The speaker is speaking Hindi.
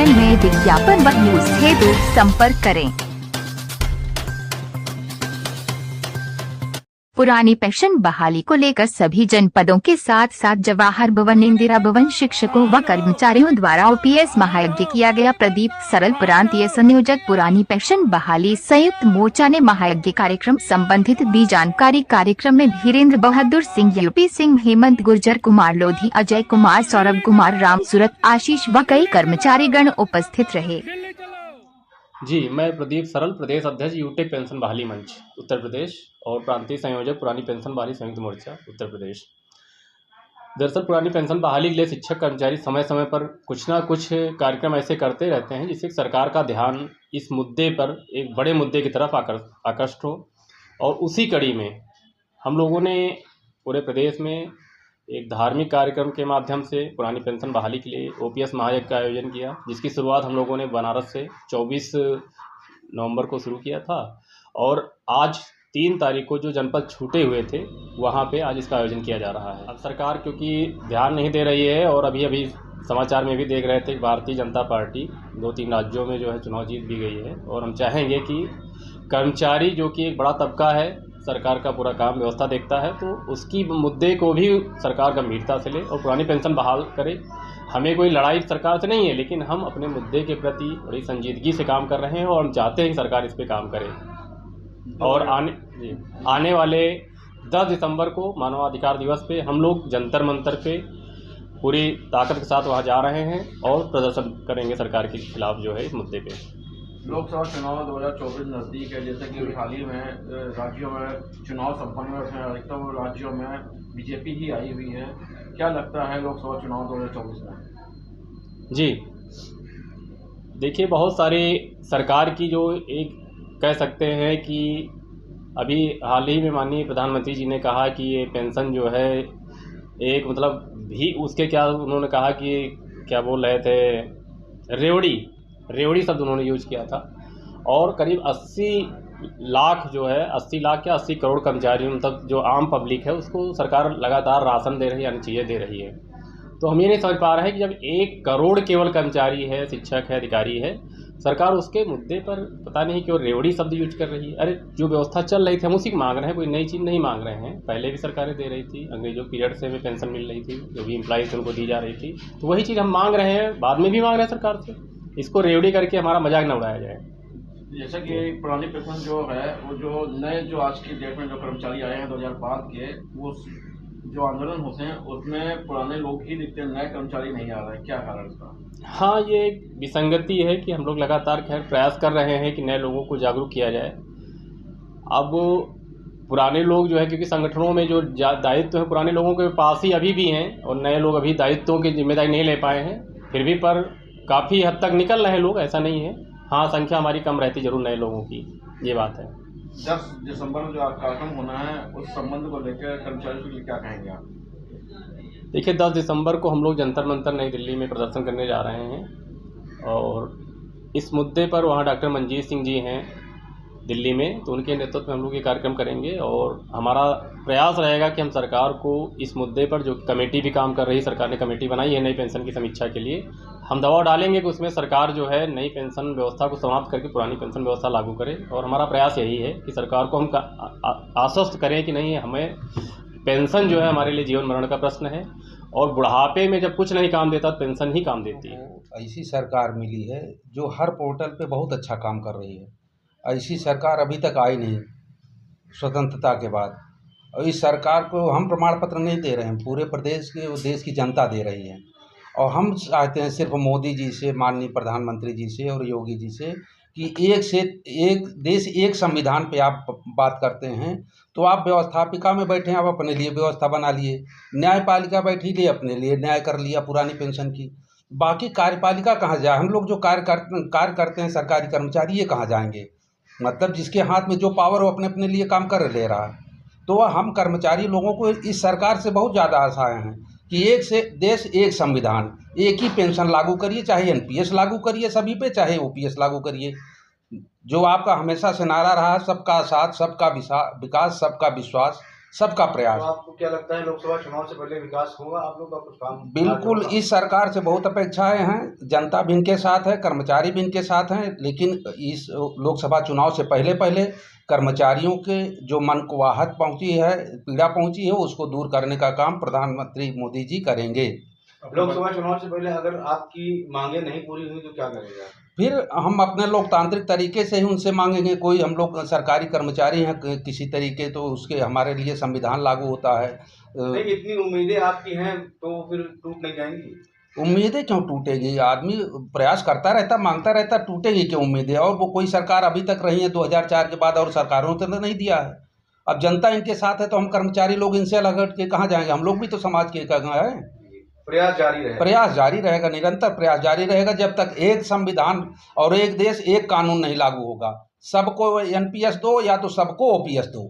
टेलीविजन में विज्ञापन व न्यूज हेतु संपर्क करें। पुरानी पेंशन बहाली को लेकर सभी जनपदों के साथ साथ जवाहर भवन, इंदिरा भवन शिक्षकों व कर्मचारियों द्वारा ओपीएस महायज्ञ किया गया। प्रदीप सरल, प्रांतीय संयोजक, पुरानी पेंशन बहाली संयुक्त मोर्चा ने महायज्ञ कार्यक्रम संबंधित दी जानकारी। कार्यक्रम में धीरेन्द्र बहादुर सिंह, यूपी सिंह, हेमंत गुर्जर, कुमार लोधी, अजय कुमार, सौरभ कुमार, राम सूरत, आशीष व कई कर्मचारी गण उपस्थित रहे। जी, मैं प्रदीप सरल, प्रदेश अध्यक्ष यूटेक पेंशन बहाली मंच उत्तर प्रदेश और प्रांतीय संयोजक पुरानी पेंशन बहाली संयुक्त मोर्चा उत्तर प्रदेश। दरअसल पुरानी पेंशन बहाली के लिए शिक्षक कर्मचारी समय समय पर कुछ ना कुछ कार्यक्रम ऐसे करते रहते हैं जिससे सरकार का ध्यान इस मुद्दे पर, एक बड़े मुद्दे की तरफ आकृष्ट हो। और उसी कड़ी में हम लोगों ने पूरे प्रदेश में एक धार्मिक कार्यक्रम के माध्यम से पुरानी पेंशन बहाली के लिए ओपीएस महायज्ञ का आयोजन किया, जिसकी शुरुआत हम लोगों ने बनारस से 24 नवंबर को शुरू किया था और आज 3 तारीख को जो जनपद छूटे हुए थे वहाँ पे आज इसका आयोजन किया जा रहा है। अब सरकार क्योंकि ध्यान नहीं दे रही है और अभी समाचार में भी देख रहे थे कि भारतीय जनता पार्टी 2-3 राज्यों में जो है चुनाव जीत भी गई है और हम चाहेंगे कि कर्मचारी, जो कि एक बड़ा तबका है, सरकार का पूरा काम व्यवस्था देखता है, तो उसकी मुद्दे को भी सरकार गंभीरता से ले और पुरानी पेंशन बहाल करे। हमें कोई लड़ाई सरकार से नहीं है, लेकिन हम अपने मुद्दे के प्रति बड़ी संजीदगी से काम कर रहे हैं और हम चाहते हैं कि सरकार इस पे काम करे। और आने वाले 10 दिसंबर को मानवाधिकार दिवस पे हम लोग जंतर मंतर पे पूरी ताकत के साथ वहाँ जा रहे हैं और प्रदर्शन करेंगे सरकार के खिलाफ जो है इस मुद्दे पे। लोकसभा चुनाव 2024 नज़दीक है, जैसे कि हाल ही में राज्यों में चुनाव संपन्न हुए हैं, अधिकतर राज्यों में बीजेपी ही आई हुई है। क्या लगता है लोकसभा चुनाव 2024 में? जी देखिए, बहुत सारी सरकार की जो एक कह सकते हैं कि अभी हाल ही में माननीय प्रधानमंत्री जी ने कहा कि ये पेंशन जो है एक मतलब भी उसके क्या उन्होंने कहा कि क्या बोल रहे थे, रेवड़ी शब्द उन्होंने यूज किया था और करीब 80 लाख जो है 80 लाख क्या 80 करोड़ कर्मचारियों, मतलब जो आम पब्लिक है, उसको सरकार लगातार राशन दे रही है, यानी चीज़ें दे रही है। तो हम ये नहीं समझ पा रहे हैं कि जब 1 करोड़ केवल कर्मचारी है, शिक्षक है, अधिकारी है, सरकार उसके मुद्दे पर पता नहीं क्यों रेवड़ी शब्द यूज कर रही है। अरे जो व्यवस्था चल रही थी हम उसी को मांग रहे हैं, कोई नई चीज़ नहीं मांग रहे हैं। पहले भी सरकारें दे रही थी, अंग्रेजों पीरियड से भी पेंशन मिल रही थी, जो भी एम्प्लॉइज उनको दी जा रही थी, तो वही चीज़ हम मांग रहे हैं, बाद में भी मांग रहे हैं सरकार से। इसको रेवड़ी करके हमारा मजाक न उड़ाया जाए। जैसा कि पुरानी पेंशन जो है वो जो नए जो आज की डेट में जो कर्मचारी आए हैं 2005 के, वो जो आंदोलन होते हैं उसमें पुराने लोग ही दिखते हैं, नए कर्मचारी नहीं आ रहे हैं। क्या कारण इसका? हाँ, ये एक विसंगति है कि हम लोग लगातार खैर प्रयास कर रहे हैं कि नए लोगों को जागरूक किया जाए। अब पुराने लोग जो है, क्योंकि संगठनों में जो दायित्व है पुराने लोगों के पास ही अभी भी हैं और नए लोग अभी दायित्वों की जिम्मेदारी नहीं ले पाए हैं, फिर भी पर काफ़ी हद तक निकल रहे हैं लोग, ऐसा नहीं है। हाँ, संख्या हमारी कम रहती जरूर नए लोगों की, ये बात है। 10 दिसंबर में जो कार्यक्रम होना है उस संबंध को लेकर कर्मचारियों के लिए क्या कहेंगे आप? देखिए, 10 दिसंबर को हम लोग जंतर मंतर नई दिल्ली में प्रदर्शन करने जा रहे हैं और इस मुद्दे पर वहाँ डॉक्टर मंजीत सिंह जी हैं दिल्ली में, तो उनके नेतृत्व में हम लोग ये कार्यक्रम करेंगे और हमारा प्रयास रहेगा कि हम सरकार को इस मुद्दे पर, जो कमेटी भी काम कर रही है, सरकार ने कमेटी बनाई है नई पेंशन की समीक्षा के लिए, हम दबाव डालेंगे कि उसमें सरकार जो है नई पेंशन व्यवस्था को समाप्त करके पुरानी पेंशन व्यवस्था लागू करे। और हमारा प्रयास यही है कि सरकार को हम आश्वस्त करें कि नहीं, हमें पेंशन जो है हमारे लिए जीवन मरण का प्रश्न है और बुढ़ापे में जब कुछ नहीं काम देता पेंशन ही काम देती है। ऐसी सरकार मिली है जो हर पोर्टल पे बहुत अच्छा काम कर रही है। ऐसी सरकार अभी तक आई नहीं स्वतंत्रता के बाद, और इस सरकार को हम प्रमाण पत्र नहीं दे रहे हैं, पूरे प्रदेश के देश की जनता दे रही है। और हम चाहते हैं सिर्फ मोदी जी से, माननीय प्रधानमंत्री जी से और योगी जी से कि एक से एक देश एक संविधान पे आप बात करते हैं तो आप व्यवस्थापिका में बैठे, आप अपने लिए व्यवस्था बना लिए, न्यायपालिका बैठी लिए, अपने लिए न्याय कर लिया पुरानी पेंशन की, बाकी कार्यपालिका कहाँ जाए? हम लोग जो कार्य करते हैं सरकारी कर्मचारी, ये कहाँ जाएंगे? मतलब जिसके हाथ में जो पावर वो अपने अपने लिए काम कर ले रहा है। तो हम कर्मचारी लोगों को इस सरकार से बहुत ज़्यादा आशाएं हैं कि एक से देश एक संविधान, एक ही पेंशन लागू करिए, चाहे एनपीएस लागू करिए सभी पे, चाहे ओपीएस लागू करिए। जो आपका हमेशा से नारा रहा, सबका साथ, सबका विकास, सबका विश्वास, सबका तो प्रयास। आपको क्या लगता है लोकसभा चुनाव से पहले विकास होगा आप लोग का कुछ काम? बिल्कुल, इस सरकार से बहुत अपेक्षाएं हैं, जनता भी इनके साथ है, कर्मचारी भी इनके साथ हैं, लेकिन इस लोकसभा चुनाव से पहले पहले कर्मचारियों के जो मन को आहत पहुंची है, पीड़ा पहुंची है, उसको दूर करने का काम प्रधानमंत्री मोदी जी करेंगे। लोकसभा चुनाव से पहले अगर आपकी मांगे नहीं पूरी हुई तो क्या करेगा? फिर हम अपने लोकतांत्रिक तरीके से ही उनसे मांगेंगे। कोई हम लोग सरकारी कर्मचारी हैं किसी तरीके, तो उसके हमारे लिए संविधान लागू होता है। नहीं, इतनी उम्मीदें आपकी हैं तो फिर टूट नहीं जाएंगी? उम्मीदें क्यों टूटेगी? आदमी प्रयास करता रहता, मांगता रहता, टूटेगी क्यों उम्मीदें? और वो कोई सरकार अभी तक रही है 2004 के बाद, और सरकारों ने तो नहीं दिया है। अब जनता इनके साथ है तो हम कर्मचारी लोग इनसे अलग हट के कहाँ जाएंगे? हम लोग भी तो समाज के एक अंग हैं। प्रयास जारी रहेगा? प्रयास जारी रहेगा, निरंतर प्रयास जारी रहेगा, जब तक एक संविधान और एक देश एक कानून नहीं लागू होगा। सबको एनपीएस दो या तो सबको ओपीएस दो।